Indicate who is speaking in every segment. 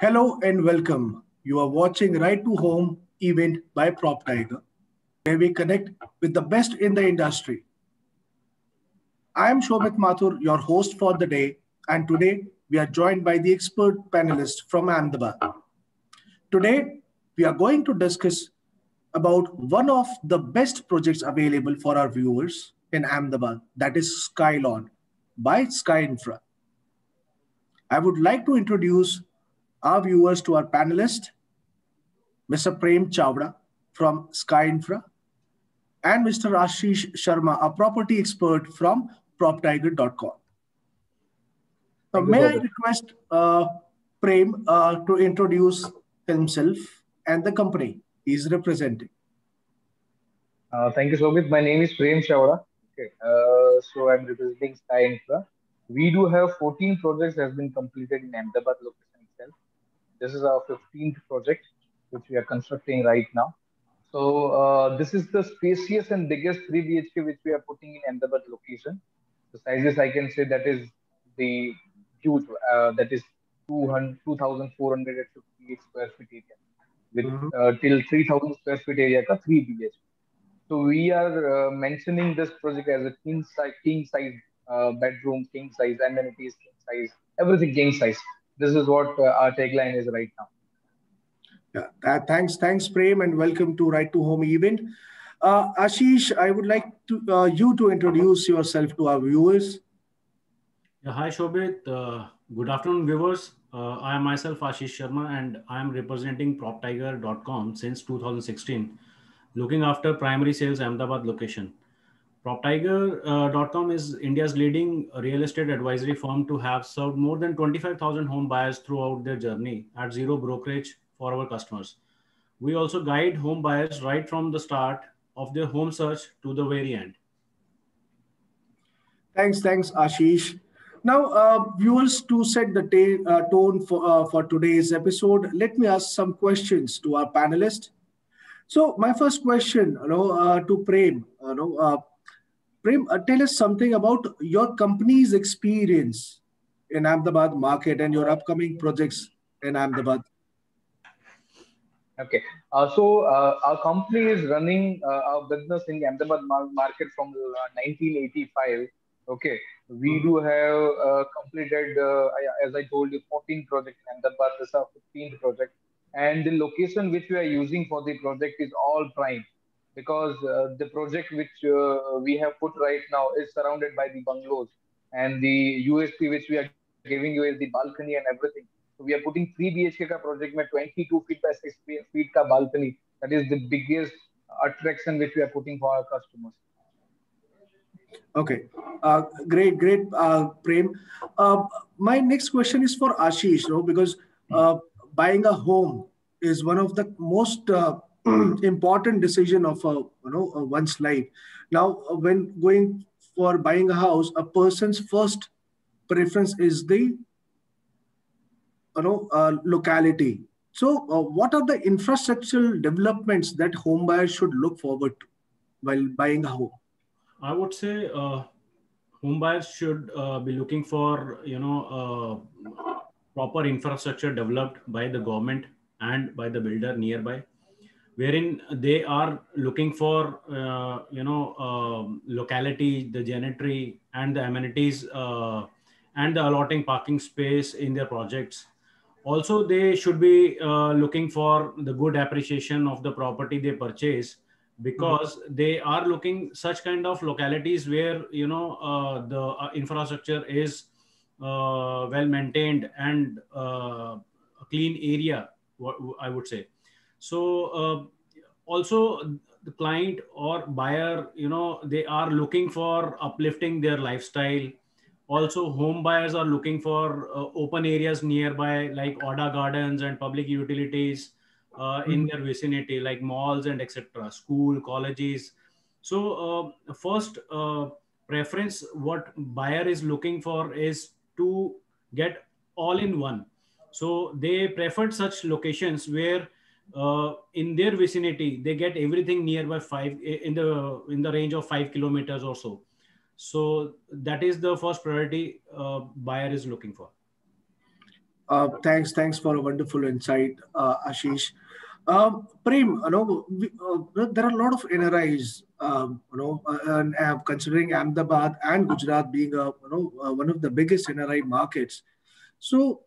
Speaker 1: Hello and welcome. You are watching Right to Home event by Prop Tiger, where we connect with the best in the industry. I am Shobit Mathur, your host for the day, and today we are joined by the expert panelist from Ahmedabad. Today we are going to discuss about one of the best projects available for our viewers in Ahmedabad, that is Skylon by Sky Infra. I would like to introduce our viewers to our panelist, Mr. Prem Chawda from Sky Infra, and Mr. Ashish Sharma, a property expert from PropTiger.com. Now,
Speaker 2: Thank you,
Speaker 1: may I
Speaker 2: Shobit.
Speaker 1: request Prem to introduce himself and the company he is representing?
Speaker 2: Thank you, Shobit. My name is Prem Chawda. Okay. So I'm representing Sky Infra. We do have 14 projects has been completed in Ahmedabad location itself. This is our 15th project, which we are constructing right now. So this is the spacious and biggest 3 BHK which we are putting in Ahmedabad location. The sizes I can say that is the huge, that is 200, 2,458 square feet area with
Speaker 1: Mhm.
Speaker 2: till 3,000 square feet area ka 3 BHK. So we are mentioning this project as a king size bedroom, king size amenities, king size, everything king size. This is what our tagline is right now.
Speaker 1: Yeah, thanks, Prem, and welcome to Right to Home event. Ashish, I would like to you to introduce yourself to our viewers.
Speaker 3: Yeah, hi Shobit. Good afternoon, viewers. I am myself Ashish Sharma and I am representing PropTiger.com since 2016, looking after primary sales Ahmedabad location. PropTiger.com is India's leading real estate advisory firm to have served more than 25,000 home buyers throughout their journey at zero brokerage for our customers. We also guide home buyers right from the start of their home search to the very end.
Speaker 1: Thanks, Ashish. Now, viewers, to set the tone for today's episode, let me ask some questions to our panelists. So, my first question, to Prem, Prem, tell us something about your company's experience in Ahmedabad market and your upcoming projects in Ahmedabad.
Speaker 2: Okay. So our company is running our business in Ahmedabad market from 1985. Okay. We
Speaker 1: Mhm.
Speaker 2: do have completed, as I told you, 14 projects in Ahmedabad. This is our 15th project. And the location which we are using for the project is all prime because the project which we have put right now is surrounded by the bungalows and the USP which we are giving you is the balcony and everything. So we are putting 3 BHK का project में 22 feet by 6 feet का balcony. That is the biggest attraction which we are putting for our customers.
Speaker 1: Okay, great, Prem. My next question is for Ashish, because uh, buying a home is one of the most important decision of one's life. Now, when going for buying a house, a person's first preference is the locality. So, what are the infrastructural developments that home buyers should look forward to while buying a home?
Speaker 3: I would say home buyers should be looking for proper infrastructure developed by the government and by the builder nearby, wherein they are looking for locality, the janitary and the amenities, and the allotting parking space in their projects. Also, they should be looking for the good appreciation of the property they purchase,
Speaker 1: Mhm.
Speaker 3: because they are looking such kind of localities where the infrastructure is well maintained and a clean area, I would say. So also the client or buyer, they are looking for uplifting their lifestyle. Also, home buyers are looking for open areas nearby, like Oda Gardens and public utilities in
Speaker 1: Mhm.
Speaker 3: their vicinity, like malls and etc., school, colleges. So, first preference what buyer is looking for is to get all in one. So they preferred such locations where in their vicinity they get everything nearby in the range of 5 kilometers or so. So that is the first priority buyer is looking for.
Speaker 1: Thanks for a wonderful insight, Ashish. Prem, there are a lot of NRIs, and considering Ahmedabad and Gujarat being one of the biggest NRI markets. So,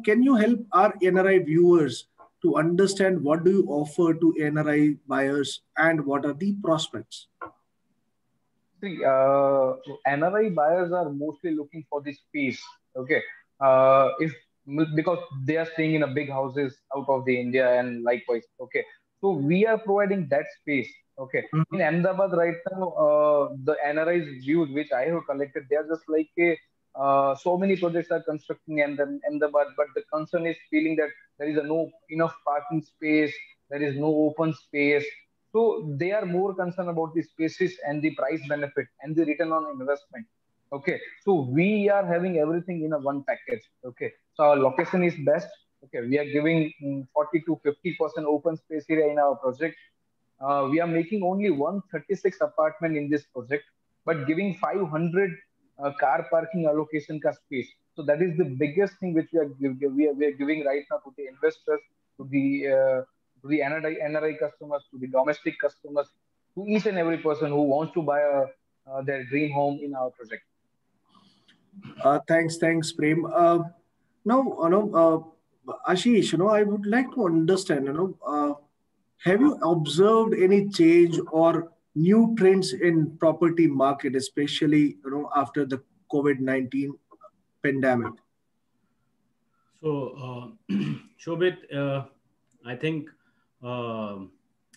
Speaker 1: can you help our NRI viewers to understand what do you offer to NRI buyers and what are the prospects?
Speaker 2: See, NRI buyers are mostly looking for the space. Okay, if because they are staying in a big houses out of the India and likewise. Okay, so we are providing that space. Okay, in
Speaker 1: Mhm.
Speaker 2: Ahmedabad right now, the NRI's views which I have collected, they are just like a, so many projects are constructing in Ahmedabad, but the concern is feeling that there is a no enough parking space, there is no open space, so they are more concerned about the spaces and the price benefit and the return on investment. Okay. So we are having everything in a one package. Okay. So our location is best. Okay. We are giving 40 to 50% open space area in our project. We are making only 136 apartment in this project, but giving 500 car parking allocation ka space. So that is the biggest thing which we are giving right now to the investors, to the NRI customers, to the domestic customers, to each and every person who wants to buy their dream home in our project.
Speaker 1: Thanks, Prem. Now, Ashish, I would like to understand, have you observed any change or new trends in property market, especially, after the COVID-19 pandemic?
Speaker 3: So, Shobit, I think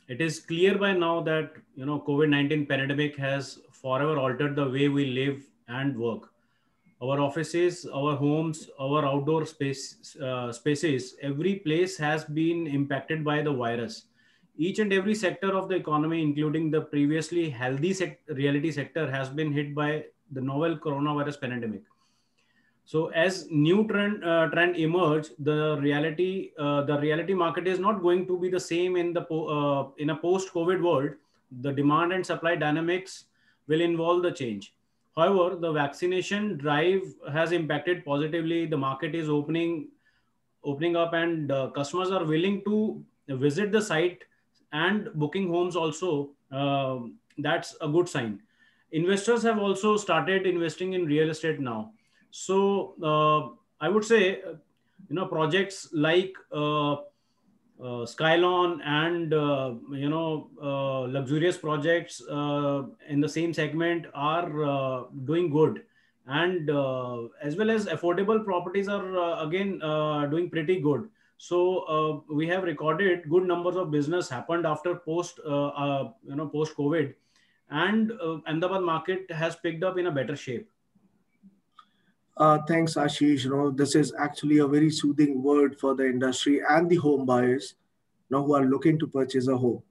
Speaker 3: it is clear by now that COVID-19 pandemic has forever altered the way we live and work. Our offices, our homes, our outdoor spaces, every place has been impacted by the virus. Each and every sector of the economy, including the previously healthy reality sector, has been hit by the novel coronavirus pandemic. So as new trend emerge, the reality market is not going to be the same in a post COVID world. The demand and supply dynamics will involve the change. However, the vaccination drive has impacted positively. The market is opening up, and customers are willing to visit the site and booking homes also. That's a good sign. Investors have also started investing in real estate now. So I would say, projects like Skylon and luxurious projects in the same segment are doing good, and as well as affordable properties are again doing pretty good. So we have recorded good numbers of business happened after post COVID, and Ahmedabad market has picked up in a better shape.
Speaker 1: Thanks, Ashish. This is actually a very soothing word for the industry and the home buyers, who are looking to purchase a home.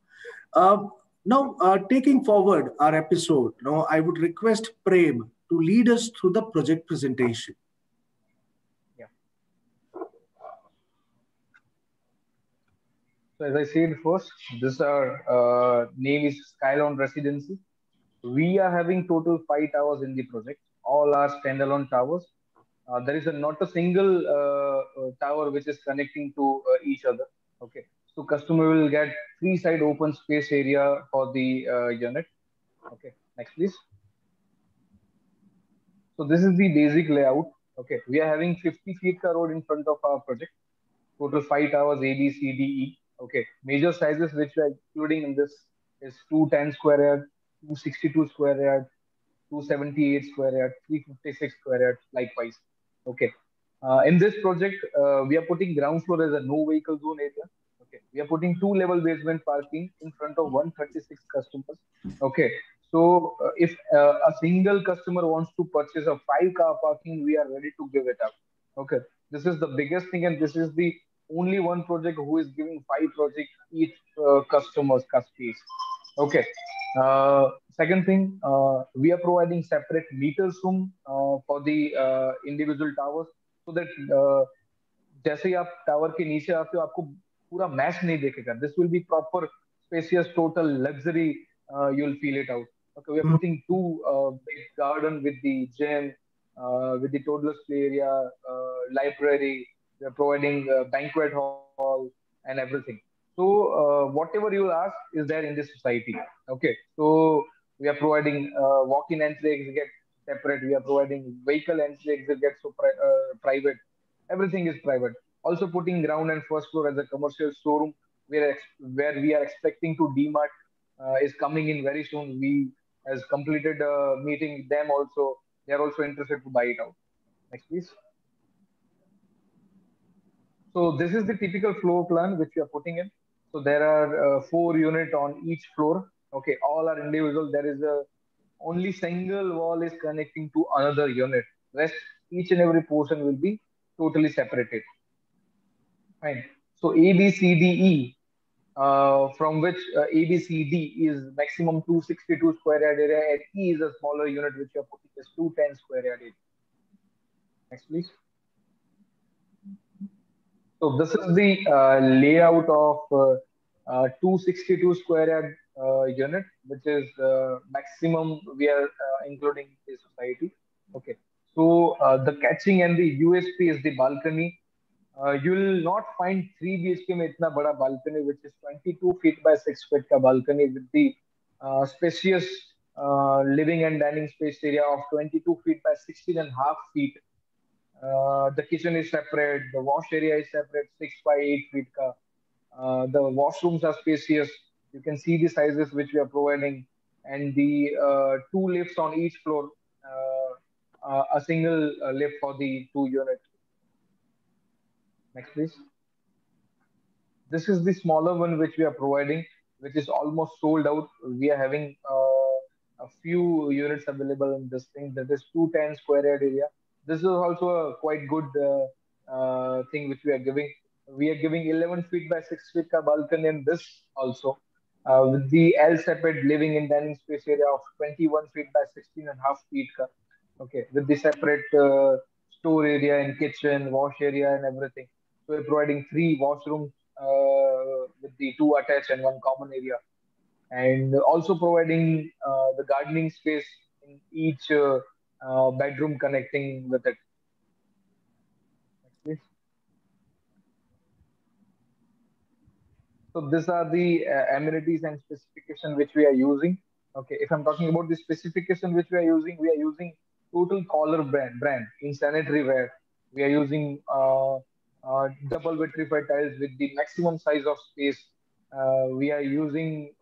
Speaker 1: Now, taking forward our episode, I would request Prem to lead us through the project presentation.
Speaker 2: Yeah. So as I said first, this our name is Skylon Residency. We are having total 5 towers in the project. All are standalone towers. There is not a single tower which is connecting to each other. Okay, so customer will get three side open space area for the unit. Okay, next please. So this is the basic layout. Okay, we are having 50 feet ka road in front of our project. Total 5 towers A, B, C, D, E. Okay, major sizes which we are including in this is 210 square yard, 262 square yard, 278 square yard, 356 square yard, likewise. Okay. In this project, we are putting ground floor as a no vehicle zone area. Okay. We are putting two-level basement parking in front of 136 customers. Okay. So if a single customer wants to purchase a 5 car parking, we are ready to give it up. Okay. This is the biggest thing, and this is the only one project who is giving 5 project each customer's space. Okay. Second thing, we are providing separate meters room for the individual towers, so that जैसे ही आप tower के नीचे आते हो आपको पूरा mash नहीं देखेगा. This will be proper spacious total luxury. You'll feel it out. Okay, we are putting two big garden with the gym, with the toddlers play area, library, We are providing banquet hall and everything. So whatever you ask is there in this society. Okay, so we are providing walk-in entry exit separate. We are providing vehicle entry exit get private. Everything is private. Also putting ground and first floor as a commercial showroom where we are expecting to DMart is coming in very soon. We has completed a meeting with them also. They are also interested to buy it out. Next, please. So this is the typical floor plan which we are putting in. So there are 4 units on each floor. Okay, all are individual. There is a only single wall is connecting to another unit. Rest each and every portion will be totally separated. Fine. So A, B, C, D, E, from which A, B, C, D is maximum 262 square yard area, and E is a smaller unit which you are putting as 210 square yard area. Next, please. So this is the layout of 262 square yard unit, which is maximum we are including the society. Okay. So the catching and the USP is the balcony. You will not find 3 BHK में इतना बड़ा balcony, which is 22 feet by 6 feet का balcony with the spacious living and dining space area of 22 feet by 16.5 feet. The kitchen is separate, the wash area is separate, 6 by 8 feet. The washrooms are spacious. You can see the sizes which we are providing, and the 2 lifts on each floor, a single lift for the 2 units. Next, please. This is the smaller one which we are providing, which is almost sold out. We are having a few units available in this thing. That is 210 square yard area. This is also a quite good thing which we are giving. We are giving 11 feet by 6 feet ka balcony in this also. With the L separate living and dining space area of 21 feet by 16.5 feet. Okay, with the separate store area and kitchen, wash area and everything. So we're providing 3 washrooms with the 2 attached and 1 common area. And also providing the gardening space in each bedroom connecting with it. Next, so these are the amenities and specification which we are using. Okay, if I'm talking about the specification which we are using total collar brand in sanitary ware. We are using double vitrified tiles with the maximum size of space. We are using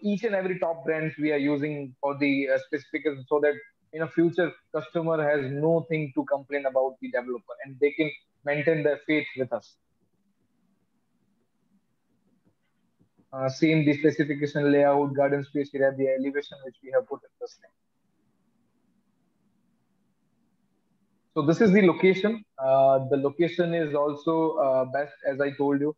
Speaker 2: each and every top brands we are using for the specification, so that in a future customer has no thing to complain about the developer and they can maintain their faith with us. Same the specification, layout, garden space area, the elevation which we have put in this thing. So this is the location. The location is also best, as I told you.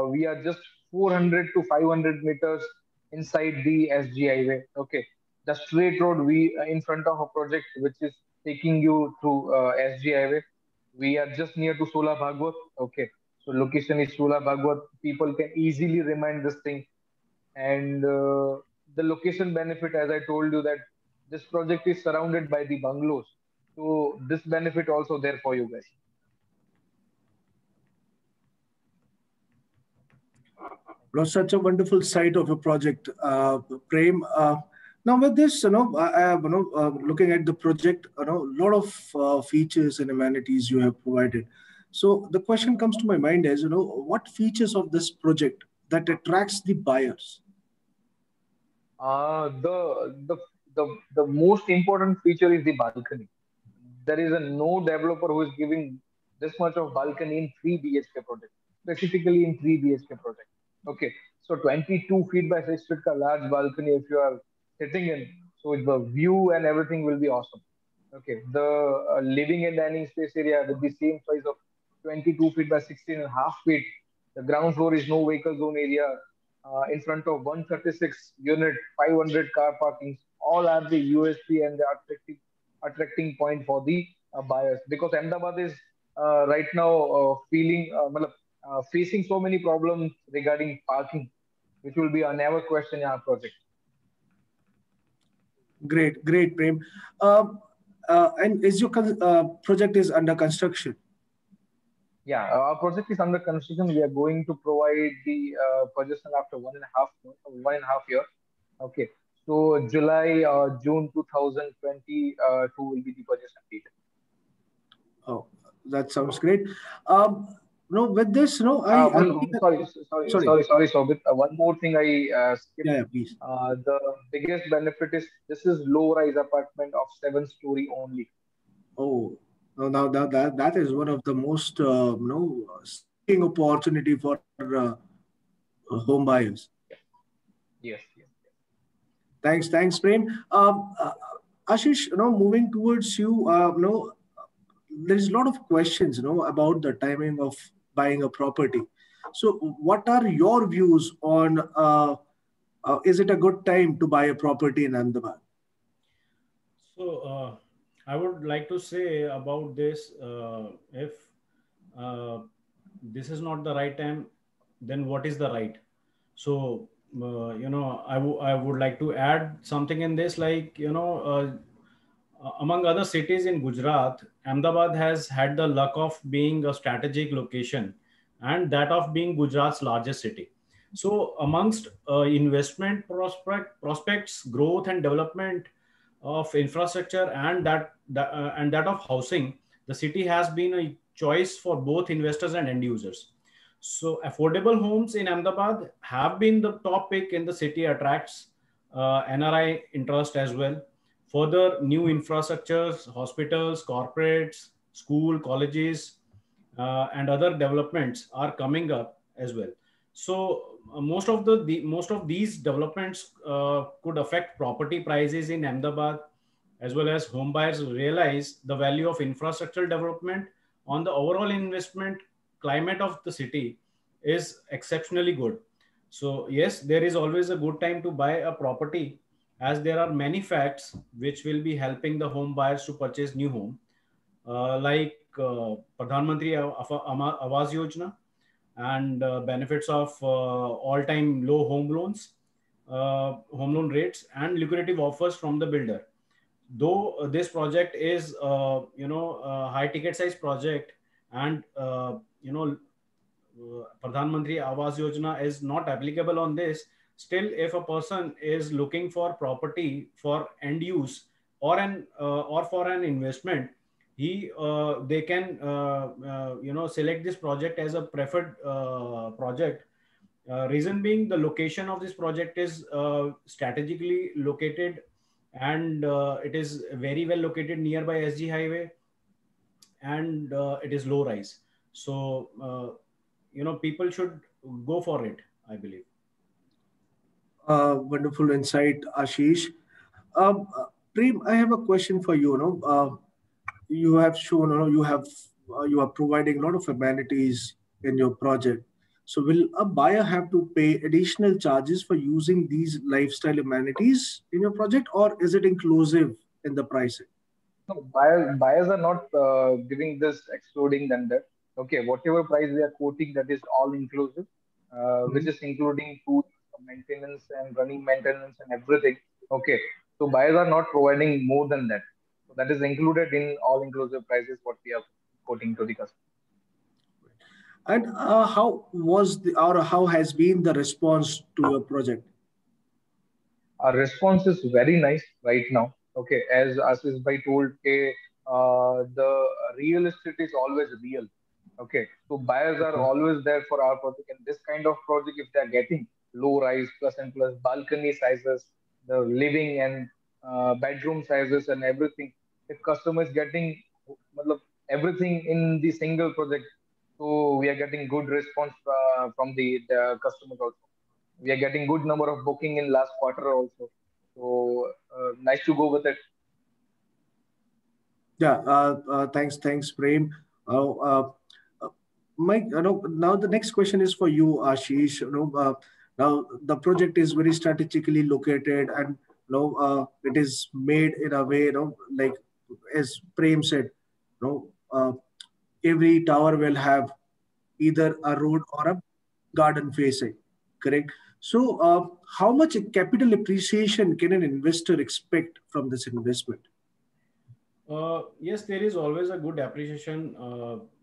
Speaker 2: We are just 400 to 500 meters inside the SG highway. Okay, the straight road we in front of a project which is taking you through SG highway. We are just near to Sola Bhagwat. Okay, so location is Sola Bhagwat. People can easily remind this thing, and the location benefit, as I told you, that this project is surrounded by the bungalows. So this benefit also there for you guys.
Speaker 1: Was such a wonderful site of a project, Prem. Now with this, looking at the project, a lot of features and amenities you have provided. So the question comes to my mind is, what features of this project that attracts the buyers?
Speaker 2: The most important feature is the balcony. There is no developer who is giving this much of balcony in 3 BHK project, specifically in 3 BHK project. Okay, so 22 feet by 6 feet ka large balcony if you are sitting in, so the view and everything will be awesome. Okay, the living and dining space area with the same size of 22 feet by 16.5 feet. The ground floor is no vehicle zone area. In front of 136 unit, 500 car parkings, all are the USP and the attracting point for the buyers, because Ahmedabad is right now facing so many problems regarding parking, which will be a never question in our project.
Speaker 1: Great, Prem. And is your project is under construction?
Speaker 2: Yeah, our project is under construction. We are going to provide the possession after 1.5 year. Okay, so July or June 2022 will be the possession date.
Speaker 1: Oh, that sounds great. With this, sorry.
Speaker 2: Sorry, Sobit. One more thing I skipped.
Speaker 1: Yeah, please.
Speaker 2: The biggest benefit is this is low-rise apartment of 7 story only.
Speaker 1: Oh, no, now that is one of the most seeking opportunity for home buyers.
Speaker 2: Yes, yes.
Speaker 1: Thanks, Prem. Ashish, moving towards you, there's a lot of questions, about the timing of buying a property. So, what are your views on? Is it a good time to buy a property in Ahmedabad?
Speaker 3: So I would like to say about this, if uh, this is not the right time, then what is the right? So, I would like to add something in this, like, among other cities in Gujarat, Ahmedabad has had the luck of being a strategic location and that of being Gujarat's largest city. So, amongst investment prospects, growth and development of infrastructure and that of housing, the city has been a choice for both investors and end users. So affordable homes in Ahmedabad have been the top pick in the city, attracts NRI interest as well. Further, new infrastructures, hospitals, corporates, school, colleges, and other developments are coming up as well. So most of these developments could affect property prices in Ahmedabad, as well as home buyers realize the value of infrastructural development on the overall investment climate of the city is exceptionally good. So yes, there is always a good time to buy a property, as there are many facts which will be helping the home buyers to purchase new home, like Pradhan Mantri Awas Yojana and benefits of all-time low home loan rates and lucrative offers from the builder. Though this project is a high ticket size project, and Pradhan Mantri Awas Yojana is not applicable on this, still if a person is looking for property for end use or for an investment, they can select this project as a preferred project. Reason being, the location of this project is strategically located, and it is very well located nearby SG Highway, and it is low rise. So people should go for it, I believe.
Speaker 1: Wonderful insight, Ashish. Prem, I have a question for you. You have shown, you are providing a lot of amenities in your project. So, will a buyer have to pay additional charges for using these lifestyle amenities in your project, or is it inclusive in the pricing?
Speaker 2: No, buyers are not giving this excluding them that. Okay, whatever price we are quoting, that is all inclusive, which
Speaker 1: Mhm.
Speaker 2: is including tools, maintenance and running maintenance and everything. Okay, so buyers are not providing more than that. So that is included in all inclusive prices what we are quoting to the customer.
Speaker 1: And how has been the response to your project?
Speaker 2: Our response is very nice right now. Okay, as Ashish Bhai told, the real estate is always real. Okay, so buyers are
Speaker 1: Okay.
Speaker 2: always there for our project, and this kind of project, if they are getting low rise plus and plus balcony sizes, the living and bedroom sizes and everything, if customer is getting matlab, everything in the single project, so we are getting good response from the customers also. We are getting good number of booking in last quarter also. So nice to go with it.
Speaker 1: Yeah. Thanks, Prem. Uh, uh, uh, Mike, now the next question is for you, Ashish. Now the project is very strategically located, and it is made in a way, like as Prem said, every tower will have either a road or a garden facing, correct? So, how much capital appreciation can an investor expect from this investment?
Speaker 3: Yes, there is always a good appreciation,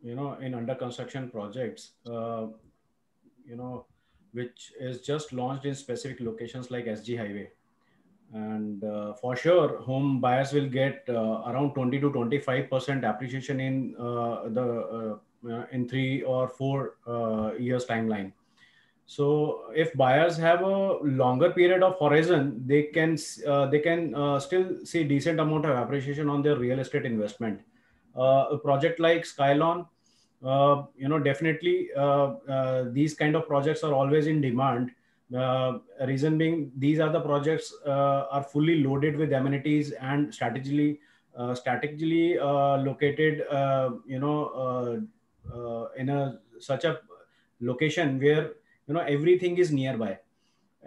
Speaker 3: in under construction projects, you know, which is just launched in specific locations like SG Highway. And for sure, home buyers will get around 20 to 25% appreciation in 3 or 4 years timeline. So if buyers have a longer period of horizon, they can still see decent amount of appreciation on their real estate investment. A project like Skylon, definitely these kind of projects are always in demand. Reason being, these are the projects are fully loaded with amenities and strategically located, in a such a location where everything is nearby.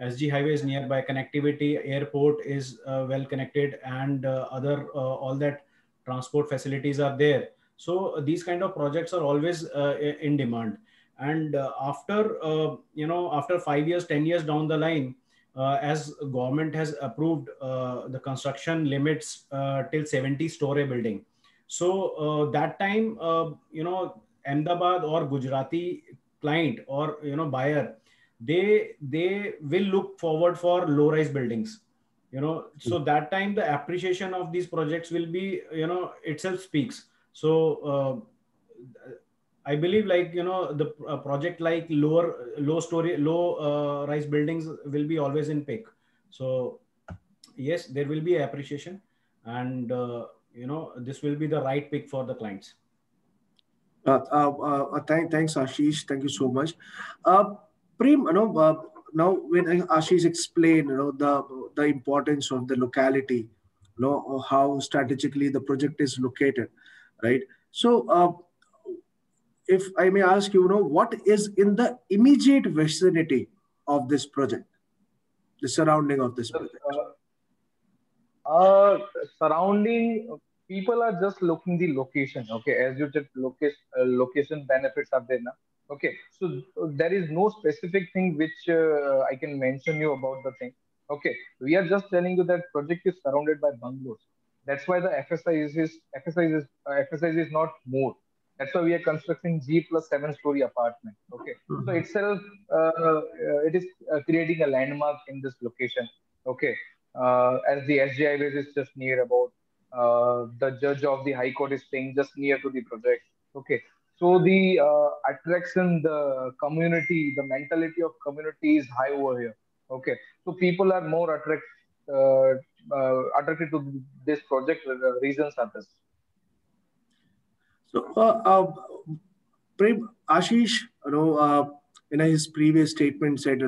Speaker 3: SG highway is nearby, connectivity, airport is well connected, and other all that transport facilities are there. So these kind of projects are always in demand. And after 5 years, 10 years down the line, as government has approved the construction limits till 70-story building. So that time, Ahmedabad or Gujarati client or buyer, they will look forward for low rise buildings, so that time the appreciation of these projects will be, itself speaks. So I believe, like, the project like low rise buildings will be always in pick. So yes, there will be appreciation, and this will be the right pick for the clients.
Speaker 1: Thanks, Ashish. Thank you so much. Uh, Prem, now when Ashish explained, the importance of the locality, how strategically the project is located, right? So, if I may ask you, what is in the immediate vicinity of this project, the surrounding of this project?
Speaker 2: Uh, Surrounding, people are just looking the location. Okay, as you said, location benefits are there now. Okay, so there is no specific thing which I can mention you about the thing. Okay, we are just telling you that project is surrounded by bungalows. That's why the FSI is not more. That's why we are constructing G plus 7-story apartment. Okay, so
Speaker 1: Mhm.
Speaker 2: itself, it is creating a landmark in this location. Okay, as the SG Highways is just near about. The judge of the High Court is staying just near to the project. Okay, so the attraction, the community, the mentality of community is high over here. Okay, so people are more attracted to this project. Reasons are this.
Speaker 1: So, Prem, Ashish, in his previous statement said,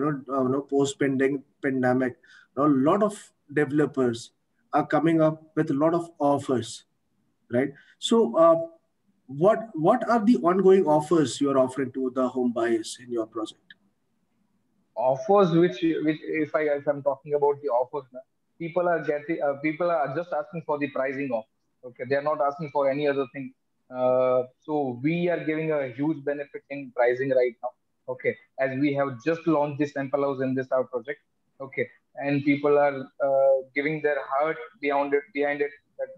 Speaker 1: post pandemic, a lot of developers are coming up with a lot of offers, right? So, what are the ongoing offers you are offering to the home buyers in your project?
Speaker 2: Offers which if I'm talking about the offers now, people are just asking for the pricing offers. Okay, they are not asking for any other thing. So we are giving a huge benefit in pricing right now. Okay, as we have just launched the sample house in this our project. Okay, and people are giving their heart behind it, that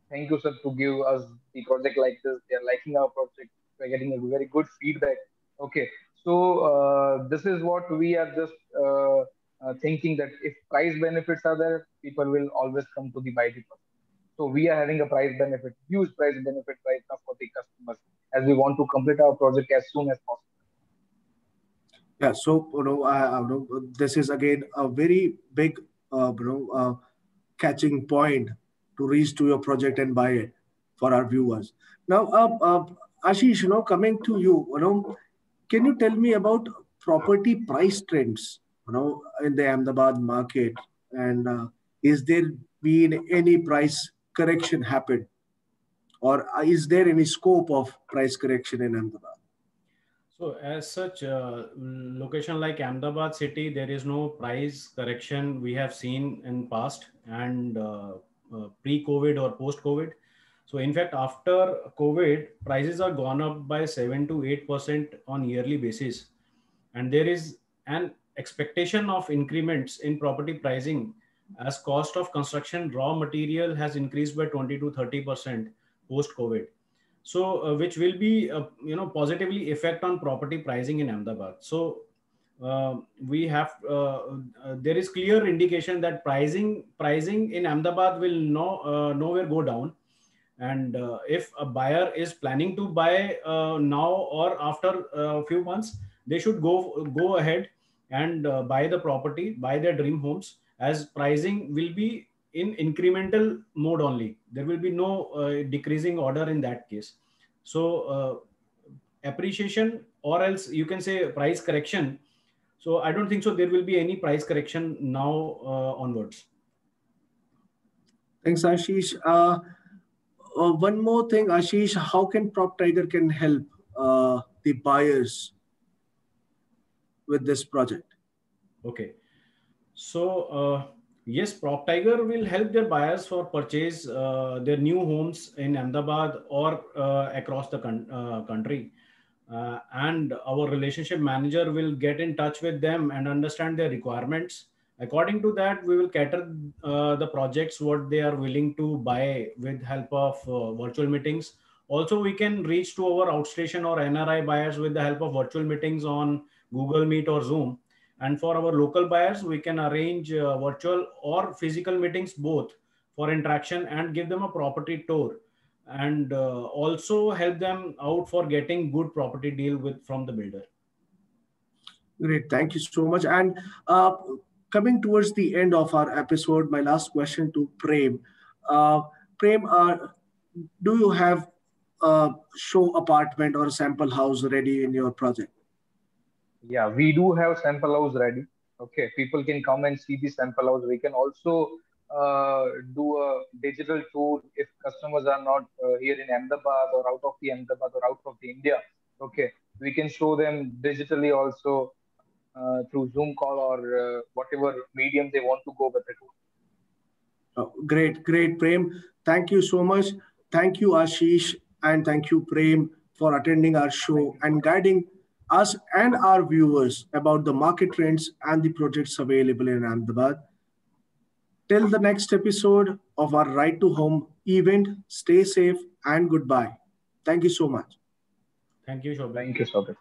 Speaker 2: thank you, sir, to give us the project like this. They are liking our project. We're getting a very good feedback. Okay, so this is what we are just thinking, that if price benefits are there, people will always come to the buy the project. So we are having a price benefit, huge price benefit right now for the customers, as we want to complete our project as soon as possible.
Speaker 1: Yeah, so this is again a very big catching point to reach to your project and buy it for our viewers. Now, Ashish, coming to you, can you tell me about property price trends, in the Ahmedabad market, and is there been any price correction happen, or is there any scope of price correction in Ahmedabad?
Speaker 3: So as such, location like Ahmedabad city, there is no price correction we have seen in past, and pre-COVID or post-COVID. So in fact, after COVID, prices are gone up by 7 to 8% on yearly basis, and there is an expectation of increments in property pricing as cost of construction raw material has increased by 20 to 30% post COVID. So which will be positively affect on property pricing in Ahmedabad. So we have there is clear indication that pricing in Ahmedabad will nowhere go down. And if a buyer is planning to buy now or after a few months, they should go ahead and buy the property, buy their dream homes, as pricing will be in incremental mode only. There will be no decreasing order in that case. So appreciation, or else you can say price correction. So I don't think so there will be any price correction now onwards.
Speaker 1: Thanks, Ashish. One more thing, Ashish, how can PropTiger can help the buyers with this project?
Speaker 3: Okay. So yes, PropTiger will help their buyers for purchase their new homes in Ahmedabad or across the country. And our relationship manager will get in touch with them and understand their requirements. According to that, we will cater the projects what they are willing to buy with help of virtual meetings. Also, we can reach to our outstation or NRI buyers with the help of virtual meetings on Google Meet or Zoom. And for our local buyers, we can arrange virtual or physical meetings both for interaction and give them a property tour, and also help them out for getting good property deal from the builder.
Speaker 1: Great, thank you so much. And coming towards the end of our episode, my last question to Prem. Prem, do you have a show apartment or a sample house ready in your project?
Speaker 2: Yeah, we do have sample house ready. Okay, people can come and see the sample house. We can also do a digital tour if customers are not here in Ahmedabad or out of the Ahmedabad or out of the India. Okay, we can show them digitally also through Zoom call or whatever medium they want to go with it.
Speaker 1: Oh, great, Prem. Thank you so much. Thank you, Ashish, and thank you, Prem, for attending our show and guiding us and our viewers about the market trends and the projects available in Ahmedabad. Till the next episode of our Right to Home event, stay safe and goodbye. Thank you so much.
Speaker 3: Thank you, Shobhit.
Speaker 2: Thank you, Shobhit.